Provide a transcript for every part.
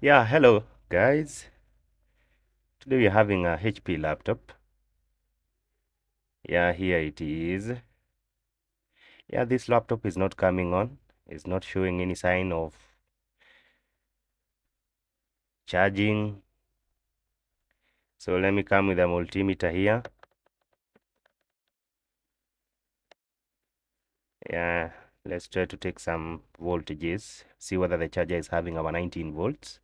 Yeah, hello guys. Today we're having a HP laptop. Yeah, here it is. Yeah, this laptop is not coming on. It's not showing any sign of charging. So let me come with a multimeter here. Yeah, let's try to take some voltages. See whether the charger is having our 19 volts.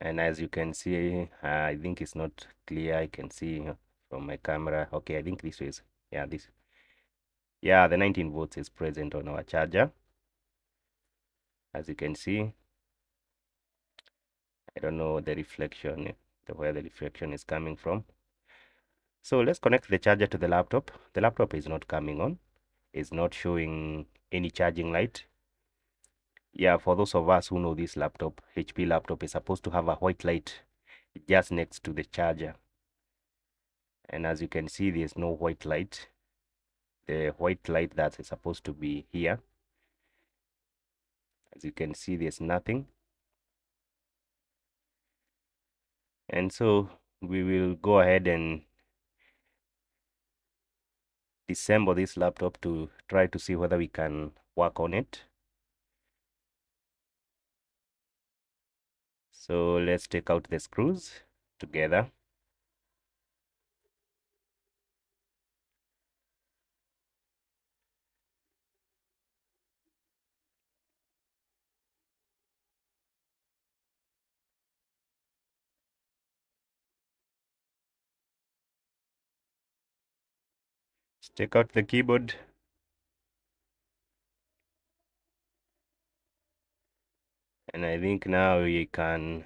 And as you can see, I think it's not clear. I can see from my camera. Okay, I think this is, yeah, this. Yeah, the 19 volts is present on our charger. As you can see, I don't know the reflection, where the reflection is coming from. So let's connect the charger to the laptop. The laptop is not coming on. It's not showing any charging light. Yeah, for those of us who know this laptop, HP laptop is supposed to have a white light just next to the charger. And as you can see, there's no white light. The white light that is supposed to be here. As you can see, there's nothing. And so we will go ahead and disassemble this laptop to try to see whether we can work on it. So let's take out the screws together. Let's take out the keyboard. And I think now we can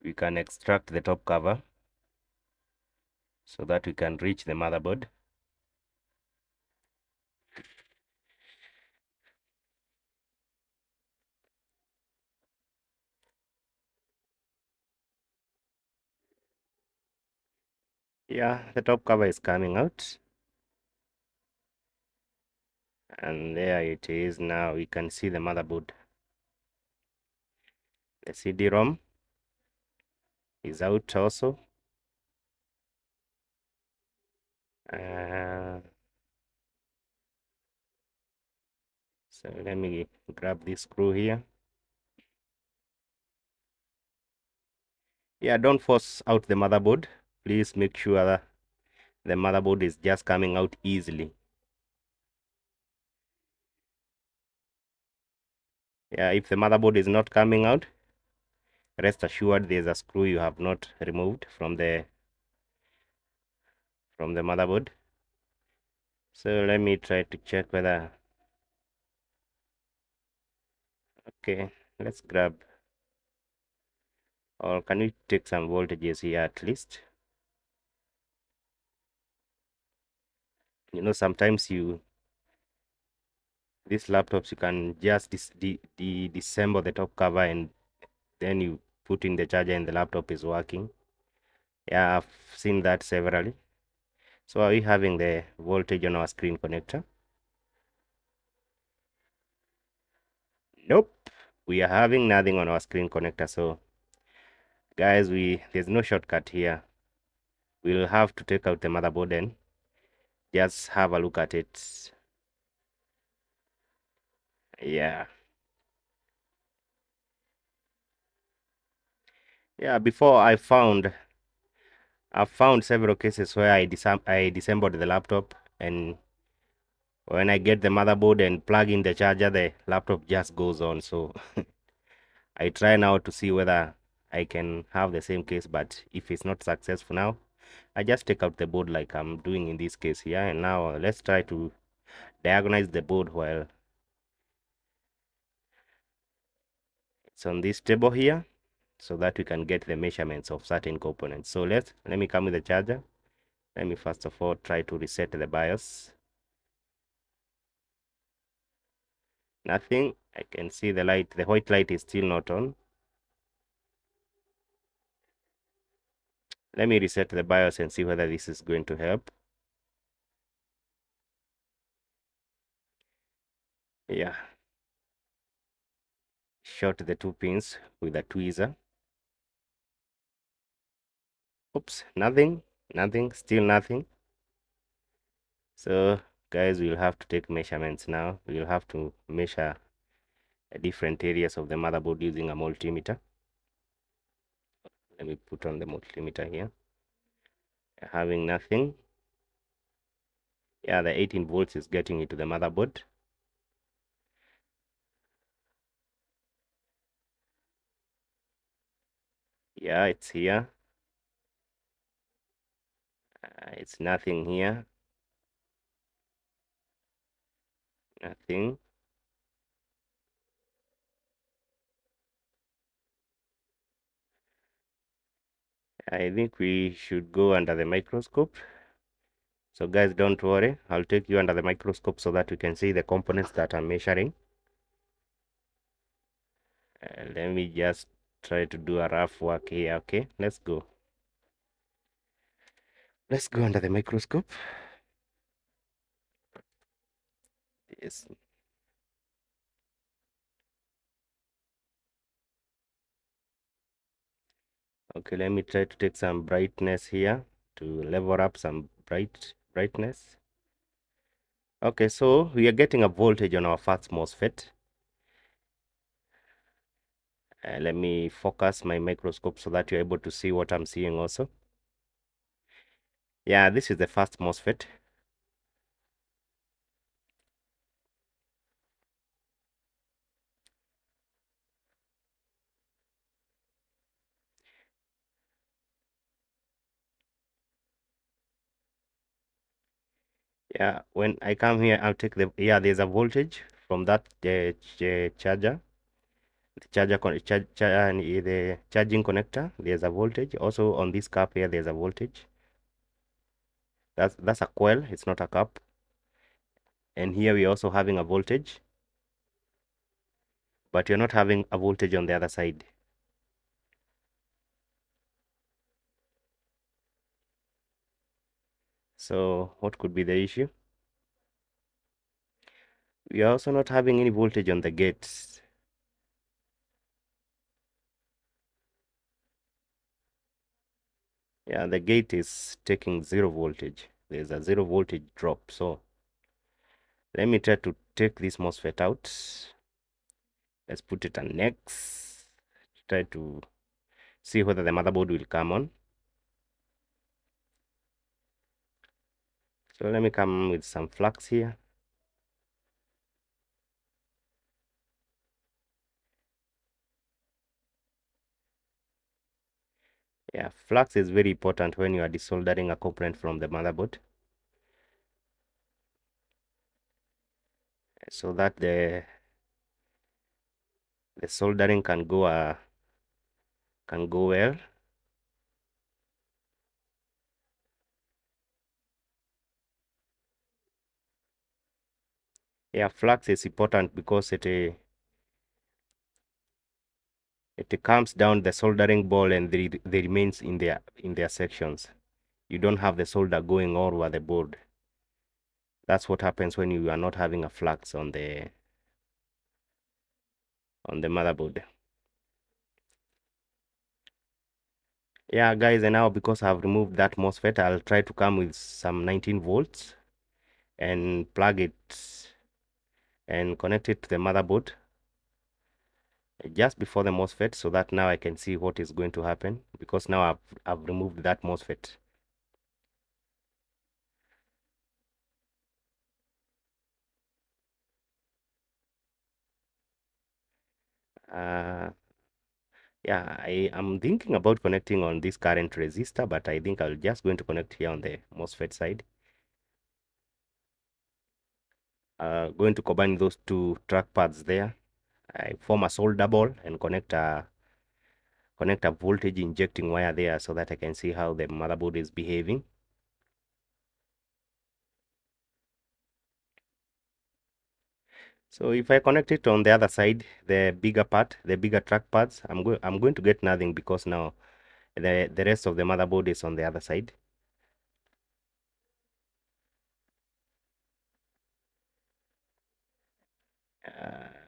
extract the top cover so that we can reach the motherboard. Yeah, the top cover is coming out. And there it is. Now we can see the motherboard. The CD-ROM is out also. So let me grab this screw here. Yeah, don't force out the motherboard. Please make sure that the motherboard is just coming out easily. Yeah, if the motherboard is not coming out, rest assured there's a screw you have not removed from the motherboard. So let me try to check whether, okay, let's grab, or can we take some voltages here at least? You know, sometimes these laptops, you can just disassemble the top cover and then you put in the charger and the laptop is working. Yeah, I've seen that severally. So are we having the voltage on our screen connector? Nope, we are having nothing on our screen connector. So guys, there's no shortcut here. We'll have to take out the motherboard and just have a look at it. Yeah. Yeah, before I've found several cases where I disassembled the laptop, and when I get the motherboard and plug in the charger, the laptop just goes on. So I try now to see whether I can have the same case, but if it's not successful now, I just take out the board like I'm doing in this case here. And now let's try to diagonalize the board while it's on this table here, so that we can get the measurements of certain components. So let me come with the charger. Let me first of all try to reset the BIOS. Nothing. I can see the light, the white light is still not on. Let me reset the BIOS and see whether this is going to help. Yeah, short the two pins with a tweezer. Oops, nothing, still nothing. So guys, we'll have to take measurements now. We'll have to measure different areas of the motherboard using a multimeter. Let me put on the multimeter here. Having nothing. Yeah, the 18 volts is getting into the motherboard. Yeah, it's here. It's nothing here. Nothing. I think we should go under the microscope. So guys, don't worry. I'll take you under the microscope so that you can see the components that I'm measuring. Let me just try to do a rough work here. Okay, let's go. Let's go under the microscope. Yes. Okay, let me try to take some brightness here to level up some brightness. Okay, so we are getting a voltage on our first MOSFET. Let me focus my microscope so that you're able to see what I'm seeing also. Yeah, this is the first MOSFET. Yeah, when I come here, I'll take yeah, there's a voltage from that charger. The the charging connector, there's a voltage. Also on this cap here, there's a voltage. That's a coil, it's not a cap. And here we're also having a voltage, but you're not having a voltage on the other side. So what could be the issue? We are also not having any voltage on the gates. Yeah, the gate is taking zero voltage. There's a zero voltage drop. So let me try to take this MOSFET out. Let's put it on next. Try to see whether the motherboard will come on. So let me come with some flux here. Yeah, flux is very important when you are desoldering a component from the motherboard, so that the soldering can go well. Yeah, flux is important because it calms down the soldering ball and they remains in their sections. You don't have the solder going all over the board. That's what happens when you are not having a flux on the motherboard. Yeah, guys, and now because I've removed that MOSFET, I'll try to come with some 19 volts and plug it and connect it to the motherboard just before the MOSFET, so that now I can see what is going to happen, because now I've removed that MOSFET. Yeah, I am thinking about connecting on this current resistor, but I think I'll just going to connect here on the MOSFET side. Going to combine those two track pads there. I form a solder ball and connect a voltage injecting wire there so that I can see how the motherboard is behaving. So if I connect it on the other side, the bigger part, the bigger track pads, I'm going to get nothing, because now the rest of the motherboard is on the other side.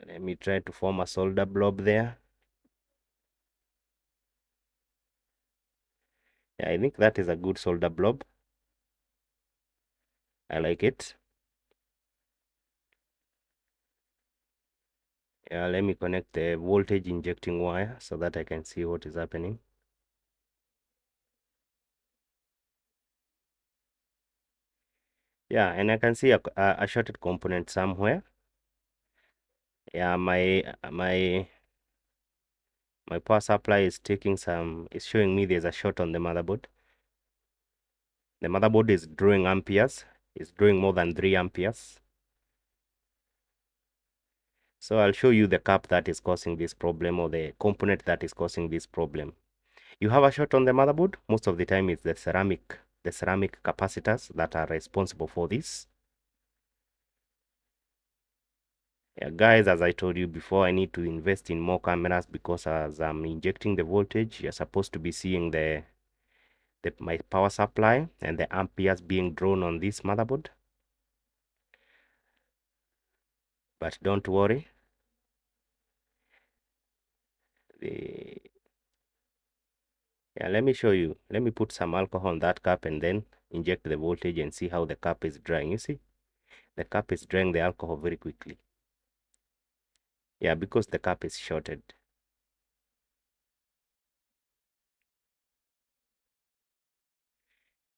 Let me try to form a solder blob there. Yeah, I think that is a good solder blob. I like it. Yeah, let me connect the voltage injecting wire so that I can see what is happening. Yeah, and I can see a shorted component somewhere. Yeah, my power supply is showing me there's a short on the motherboard. The motherboard is drawing amperes. It's drawing more than 3 amperes. So I'll show you the cap that is causing this problem, or the component that is causing this problem. You have a short on the motherboard. Most of the time it's the ceramic capacitors that are responsible for this. Yeah, guys, as I told you before, I need to invest in more cameras because as I'm injecting the voltage, you're supposed to be seeing my power supply and the amperes being drawn on this motherboard. But don't worry. Yeah, let me show you. Let me put some alcohol on that cup and then inject the voltage and see how the cup is drying. You see, the cup is drying the alcohol very quickly. Yeah, because the cup is shorted.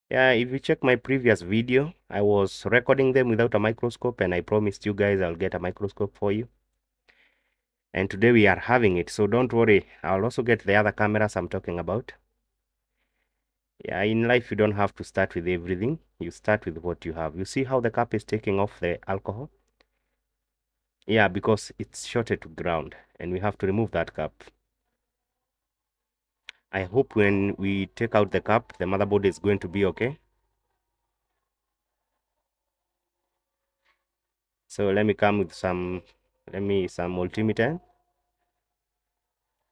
Yeah, if you check my previous video, I was recording them without a microscope, and I promised you guys I'll get a microscope for you. And today we are having it, so don't worry. I'll also get the other cameras I'm talking about. Yeah, in life you don't have to start with everything. You start with what you have. You see how the cup is taking off the alcohol? Yeah, because it's shorted to ground, and we have to remove that cup. I hope when we take out the cup, the motherboard is going to be okay. So let me come with some multimeter.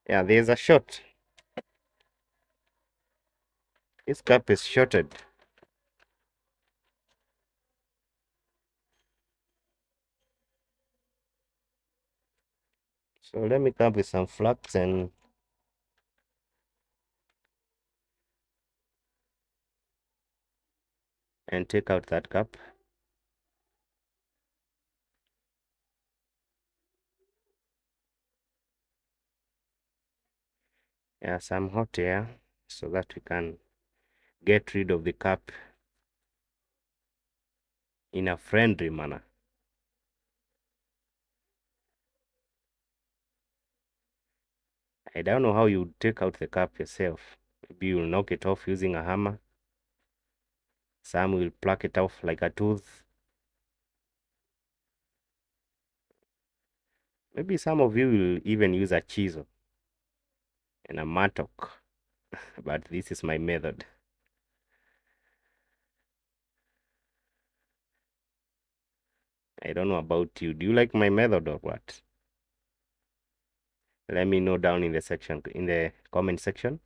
Yeah, there's a short. This cup is shorted. So let me come with some flux and take out that cup. Yeah, some hot air so that we can get rid of the cup in a friendly manner. I don't know how you take out the cup yourself. Maybe you'll knock it off using a hammer. Some will pluck it off like a tooth. Maybe some of you will even use a chisel and a mattock. But this is my method. I don't know about you. Do you like my method or what? Let me know down in the comment section.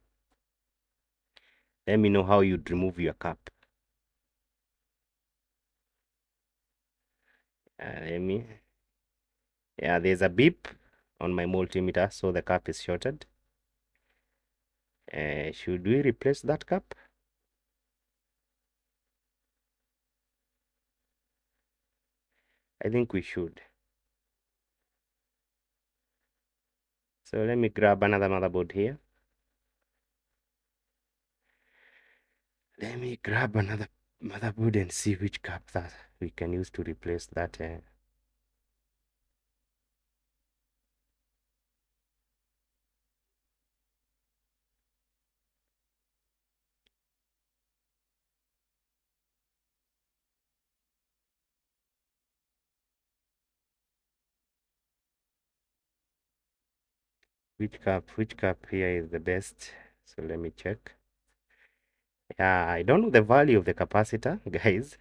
Let me know how you'd remove your cup. Yeah, there's a beep on my multimeter, so the cup is shorted. Should we replace that cup? I think we should. So let me grab another motherboard here. Let me grab another motherboard and see which cup that we can use to replace that. Which cup here is the best? So let me check. Yeah, I don't know the value of the capacitor, guys.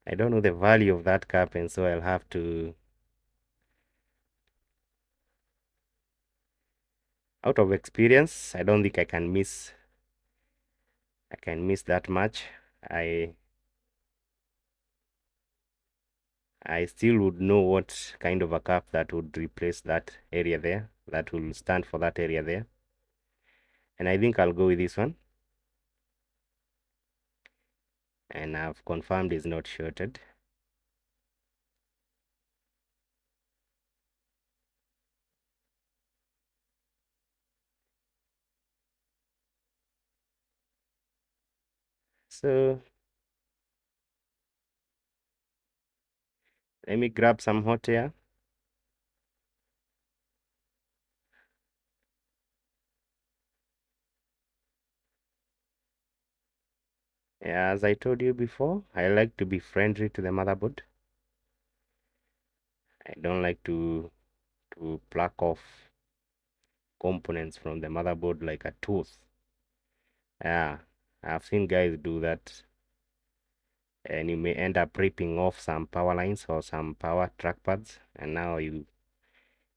I don't know the value of that cup, and so I'll have to, out of experience, I don't think I can miss that much. I still would know what kind of a cap that would replace that area there, that will stand for that area there. And I think I'll go with this one. And I've confirmed it's not shorted. So let me grab some hot air. Yeah, as I told you before, I like to be friendly to the motherboard. I don't like to pluck off components from the motherboard like a tooth. Yeah, I've seen guys do that, and you may end up ripping off some power lines or some power trackpads, and now you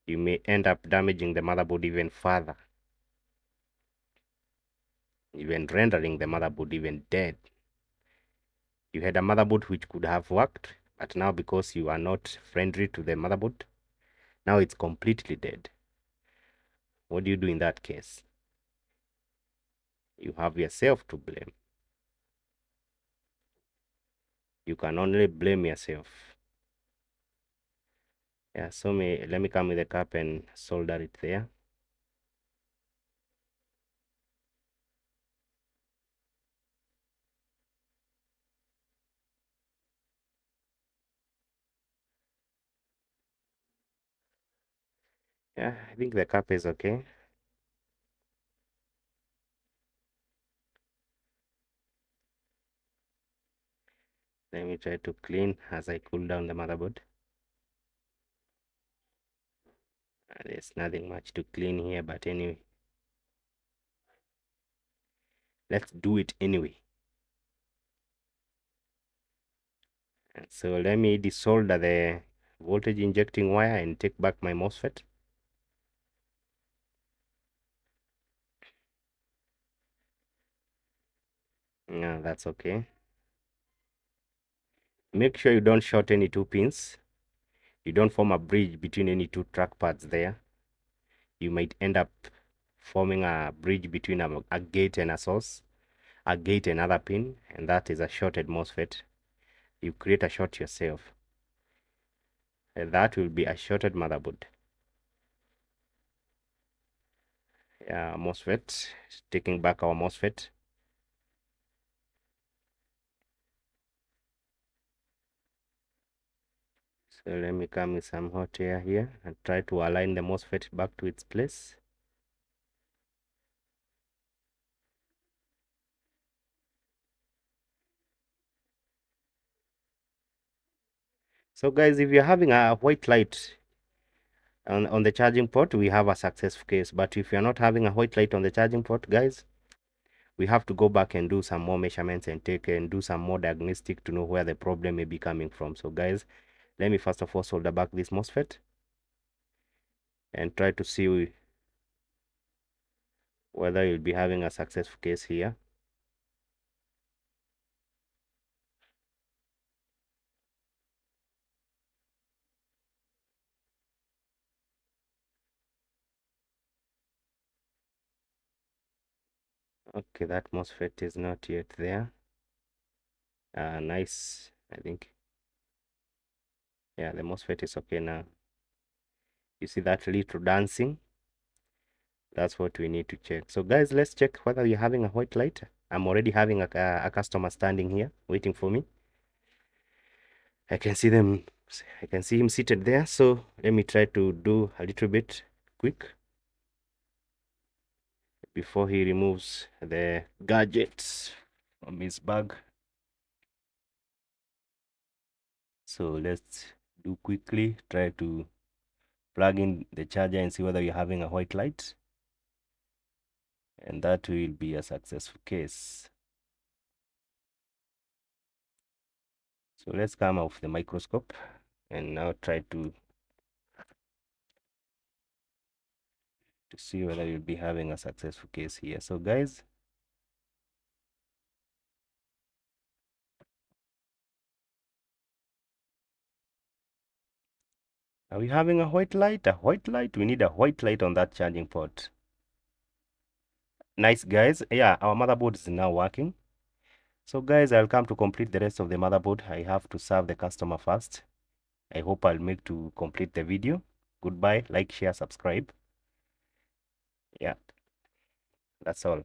may end up damaging the motherboard even further, even rendering the motherboard even dead. You had a motherboard which could have worked, but now because you are not friendly to the motherboard, now it's completely dead. What do you do in that case? You have yourself to blame. You can only blame yourself. Yeah, so let me come with the cap and solder it there. Yeah, I think the cap is okay. Let me try to clean as I cool down the motherboard. There's nothing much to clean here, but anyway, let's do it anyway. And so let me desolder the voltage injecting wire and take back my MOSFET. Yeah, that's okay. Make sure you don't short any two pins. You don't form a bridge between any two track pads there. You might end up forming a bridge between a gate and a source, a gate and another pin, and that is a shorted MOSFET. You create a short yourself, and that will be a shorted motherboard. Yeah, MOSFET, taking back our MOSFET. So let me come with some hot air here and try to align the MOSFET back to its place. So guys, if you're having a white light on the charging port, we have a successful case. But if you're not having a white light on the charging port, guys, we have to go back and do some more measurements and take and do some more diagnostic to know where the problem may be coming from. So guys, let me first of all solder back this MOSFET and try to see whether you'll be having a successful case here. Okay, that MOSFET is not yet there. Nice, I think. Yeah, the MOSFET is okay now. You see that little dancing? That's what we need to check. So guys, let's check whether you're having a white light. I'm already having a customer standing here waiting for me. I can see them. I can see him seated there. So let me try to do a little bit quick before he removes the gadgets from his bag. So let's do quickly. Try to plug in the charger and see whether you're having a white light. And that will be a successful case. So let's come off the microscope and now try to see whether you'll be having a successful case here. So guys, Are we having a white light? A white light? We need a white light on that charging port. Nice, guys. Yeah, our motherboard is now working. So guys, I'll come to complete the rest of the motherboard. I have to serve the customer first. I hope I'll make to complete the video. Goodbye. Like, share, subscribe. Yeah, that's all.